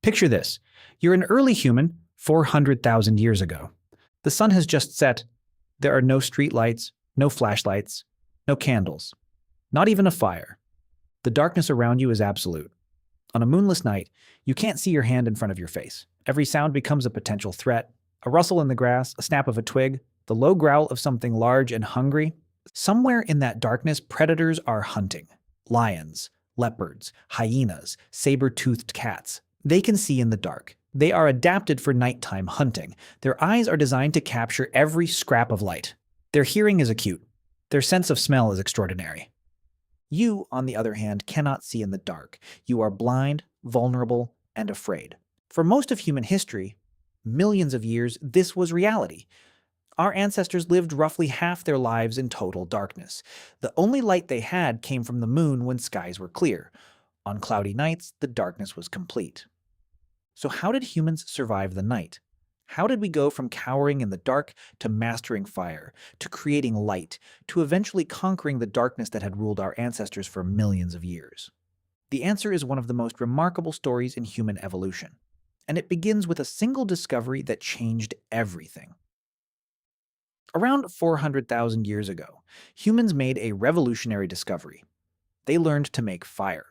Picture this. You're an early human 400,000 years ago. The sun has just set. There are no streetlights, no flashlights, no candles, not even a fire. The darkness around you is absolute. On a moonless night, you can't see your hand in front of your face. Every sound becomes a potential threat. A rustle in the grass, a snap of a twig, the low growl of something large and hungry. Somewhere in that darkness, predators are hunting. Lions, leopards, hyenas, saber-toothed cats. They can see in the dark. They are adapted for nighttime hunting. Their eyes are designed to capture every scrap of light. Their hearing is acute. Their sense of smell is extraordinary. You, on the other hand, cannot see in the dark. You are blind, vulnerable, and afraid. For most of human history, millions of years, this was reality. Our ancestors lived roughly half their lives in total darkness. The only light they had came from the moon when skies were clear. On cloudy nights, the darkness was complete. So how did humans survive the night? How did we go from cowering in the dark to mastering fire, to creating light, to eventually conquering the darkness that had ruled our ancestors for millions of years? The answer is one of the most remarkable stories in human evolution, and it begins with a single discovery that changed everything. Around 400,000 years ago, humans made a revolutionary discovery. They learned to make fire.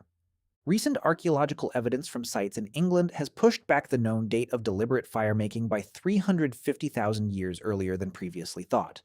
Recent archaeological evidence from sites in England has pushed back the known date of deliberate firemaking by 350,000 years earlier than previously thought.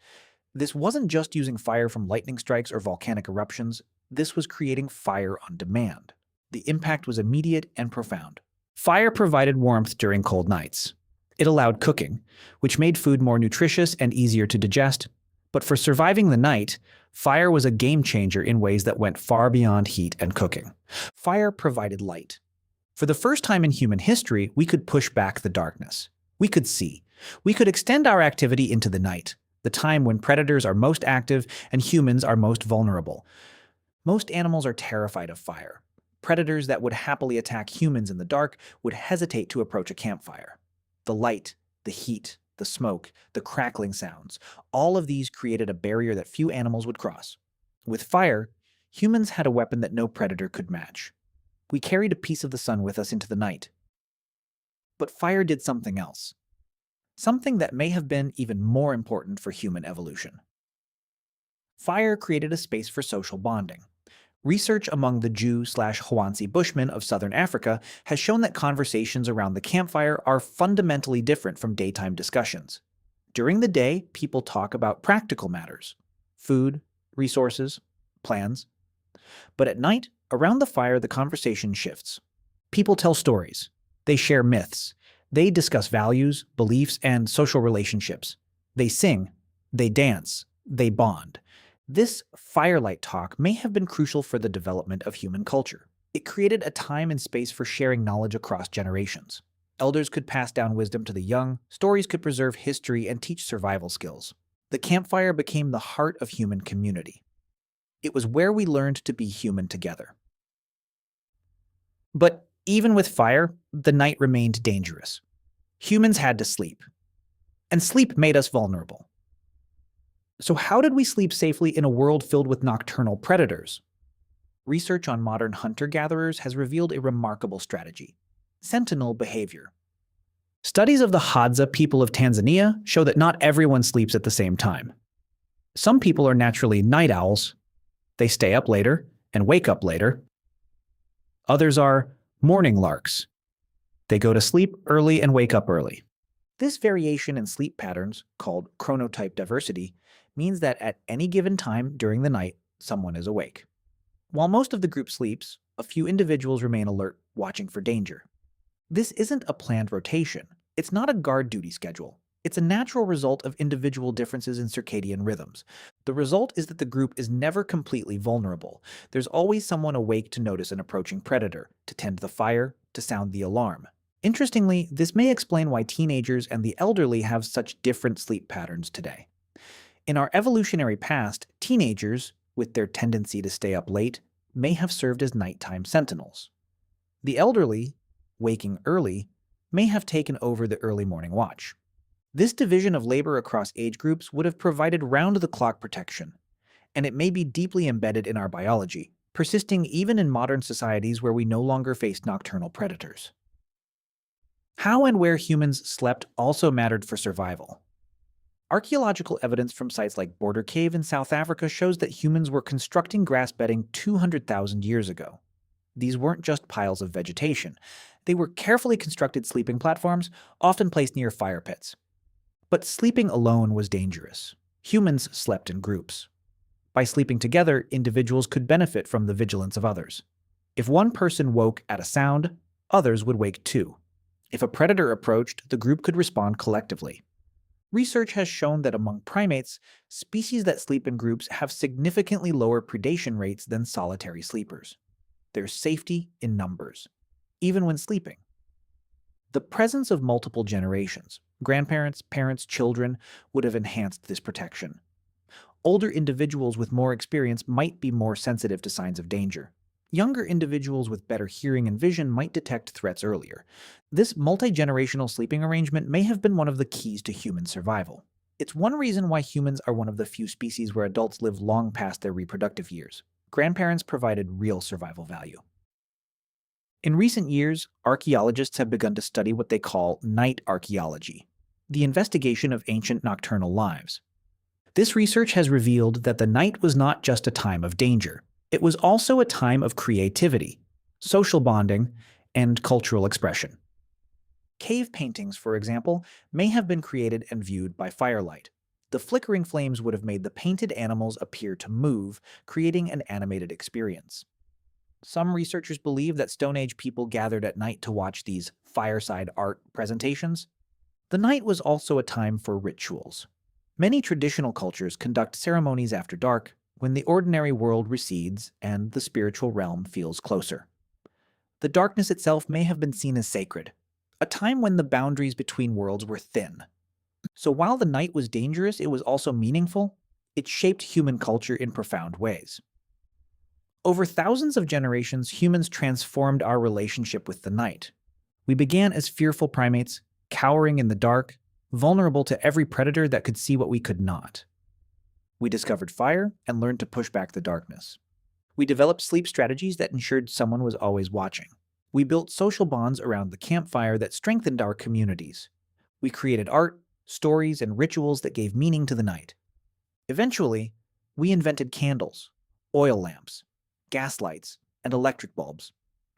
This wasn't just using fire from lightning strikes or volcanic eruptions, this was creating fire on demand. The impact was immediate and profound. Fire provided warmth during cold nights. It allowed cooking, which made food more nutritious and easier to digest. But for surviving the night, fire was a game changer in ways that went far beyond heat and cooking. Fire provided light. For the first time in human history, we could push back the darkness. We could see. We could extend our activity into the night, the time when predators are most active and humans are most vulnerable. Most animals are terrified of fire. Predators that would happily attack humans in the dark would hesitate to approach a campfire. The light, the heat, the smoke, the crackling sounds, all of these created a barrier that few animals would cross. With fire, humans had a weapon that no predator could match. We carried a piece of the sun with us into the night. But fire did something else. Something that may have been even more important for human evolution. Fire created a space for social bonding. Research among the Jew/Hwansi Bushmen of southern Africa has shown that conversations around the campfire are fundamentally different from daytime discussions. During the day, people talk about practical matters, food, resources, plans. But at night, around the fire, the conversation shifts. People tell stories. They share myths. They discuss values, beliefs, and social relationships. They sing. They dance. They bond. This firelight talk may have been crucial for the development of human culture. It created a time and space for sharing knowledge across generations. Elders could pass down wisdom to the young, stories could preserve history and teach survival skills. The campfire became the heart of human community. It was where we learned to be human together. But even with fire, the night remained dangerous. Humans had to sleep. And sleep made us vulnerable. So how did we sleep safely in a world filled with nocturnal predators? Research on modern hunter-gatherers has revealed a remarkable strategy: sentinel behavior. Studies of the Hadza people of Tanzania show that not everyone sleeps at the same time. Some people are naturally night owls. They stay up later and wake up later. Others are morning larks. They go to sleep early and wake up early. This variation in sleep patterns, called chronotype diversity, means that at any given time during the night, someone is awake. While most of the group sleeps, a few individuals remain alert, watching for danger. This isn't a planned rotation. It's not a guard duty schedule. It's a natural result of individual differences in circadian rhythms. The result is that the group is never completely vulnerable. There's always someone awake to notice an approaching predator, to tend the fire, to sound the alarm. Interestingly, this may explain why teenagers and the elderly have such different sleep patterns today. In our evolutionary past, teenagers, with their tendency to stay up late, may have served as nighttime sentinels. The elderly, waking early, may have taken over the early morning watch. This division of labor across age groups would have provided round-the-clock protection, and it may be deeply embedded in our biology, persisting even in modern societies where we no longer face nocturnal predators. How and where humans slept also mattered for survival. Archaeological evidence from sites like Border Cave in South Africa shows that humans were constructing grass bedding 200,000 years ago. These weren't just piles of vegetation. They were carefully constructed sleeping platforms, often placed near fire pits. But sleeping alone was dangerous. Humans slept in groups. By sleeping together, individuals could benefit from the vigilance of others. If one person woke at a sound, others would wake too. If a predator approached, the group could respond collectively. Research has shown that among primates, species that sleep in groups have significantly lower predation rates than solitary sleepers. There's safety in numbers, even when sleeping. The presence of multiple generations, grandparents, parents, children, would have enhanced this protection. Older individuals with more experience might be more sensitive to signs of danger. Younger individuals with better hearing and vision might detect threats earlier. This multi-generational sleeping arrangement may have been one of the keys to human survival. It's one reason why humans are one of the few species where adults live long past their reproductive years. Grandparents provided real survival value. In recent years, archaeologists have begun to study what they call night archaeology, the investigation of ancient nocturnal lives. This research has revealed that the night was not just a time of danger. It was also a time of creativity, social bonding, and cultural expression. Cave paintings, for example, may have been created and viewed by firelight. The flickering flames would have made the painted animals appear to move, creating an animated experience. Some researchers believe that Stone Age people gathered at night to watch these fireside art presentations. The night was also a time for rituals. Many traditional cultures conduct ceremonies after dark, when the ordinary world recedes and the spiritual realm feels closer. The darkness itself may have been seen as sacred, a time when the boundaries between worlds were thin. So while the night was dangerous, it was also meaningful. It shaped human culture in profound ways. Over thousands of generations, humans transformed our relationship with the night. We began as fearful primates, cowering in the dark, vulnerable to every predator that could see what we could not. We discovered fire and learned to push back the darkness. We developed sleep strategies that ensured someone was always watching. We built social bonds around the campfire that strengthened our communities. We created art, stories, and rituals that gave meaning to the night. Eventually, we invented candles, oil lamps, gas lights, and electric bulbs.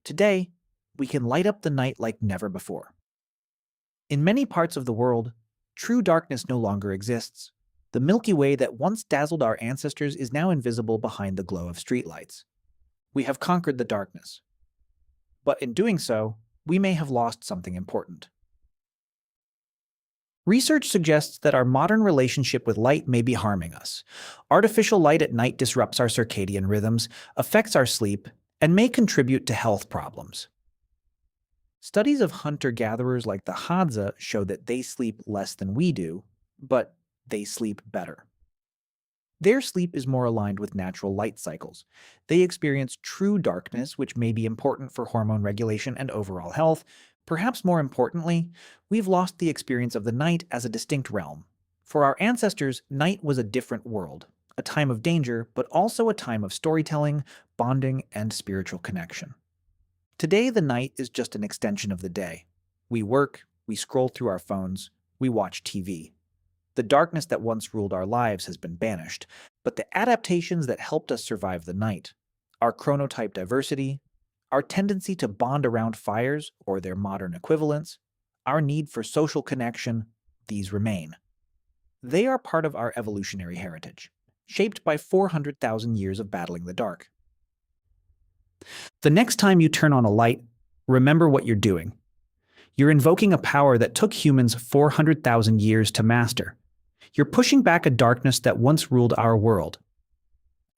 Today, we can light up the night like never before. In many parts of the world, true darkness no longer exists. The Milky Way that once dazzled our ancestors is now invisible behind the glow of streetlights. We have conquered the darkness. But in doing so, we may have lost something important. Research suggests that our modern relationship with light may be harming us. Artificial light at night disrupts our circadian rhythms, affects our sleep, and may contribute to health problems. Studies of hunter-gatherers like the Hadza show that they sleep less than we do, but they sleep better. Their sleep is more aligned with natural light cycles. They experience true darkness, which may be important for hormone regulation and overall health. Perhaps more importantly, we've lost the experience of the night as a distinct realm. For our ancestors, night was a different world, a time of danger, but also a time of storytelling, bonding, and spiritual connection. Today, the night is just an extension of the day. We work, we scroll through our phones, we watch TV. The darkness that once ruled our lives has been banished, but the adaptations that helped us survive the night, our chronotype diversity, our tendency to bond around fires or their modern equivalents, our need for social connection, these remain. They are part of our evolutionary heritage, shaped by 400,000 years of battling the dark. The next time you turn on a light, remember what you're doing. You're invoking a power that took humans 400,000 years to master. You're pushing back a darkness that once ruled our world.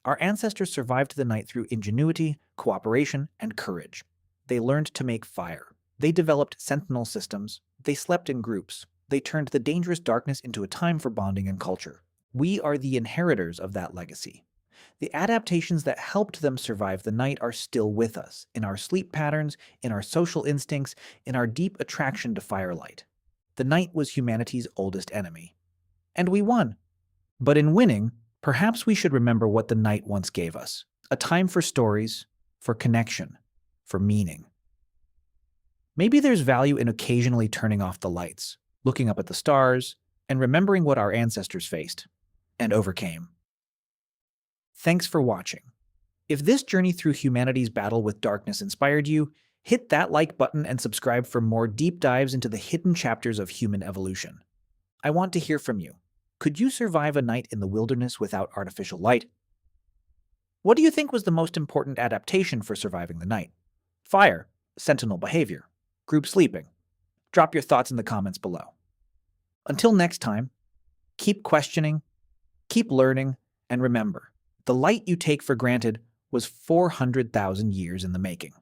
Our ancestors survived the night through ingenuity, cooperation, and courage. They learned to make fire. They developed sentinel systems. They slept in groups. They turned the dangerous darkness into a time for bonding and culture. We are the inheritors of that legacy. The adaptations that helped them survive the night are still with us, in our sleep patterns, in our social instincts, in our deep attraction to firelight. The night was humanity's oldest enemy. And we won. But in winning, perhaps we should remember what the night once gave us. A time for stories, for connection, for meaning. Maybe there's value in occasionally turning off the lights, looking up at the stars, and remembering what our ancestors faced and overcame. Thanks for watching. If this journey through humanity's battle with darkness inspired you, hit that like button and subscribe for more deep dives into the hidden chapters of human evolution. I want to hear from you. Could you survive a night in the wilderness without artificial light? What do you think was the most important adaptation for surviving the night? Fire, sentinel behavior, group sleeping? Drop your thoughts in the comments below. Until next time, keep questioning, keep learning, and remember, the light you take for granted was 400,000 years in the making.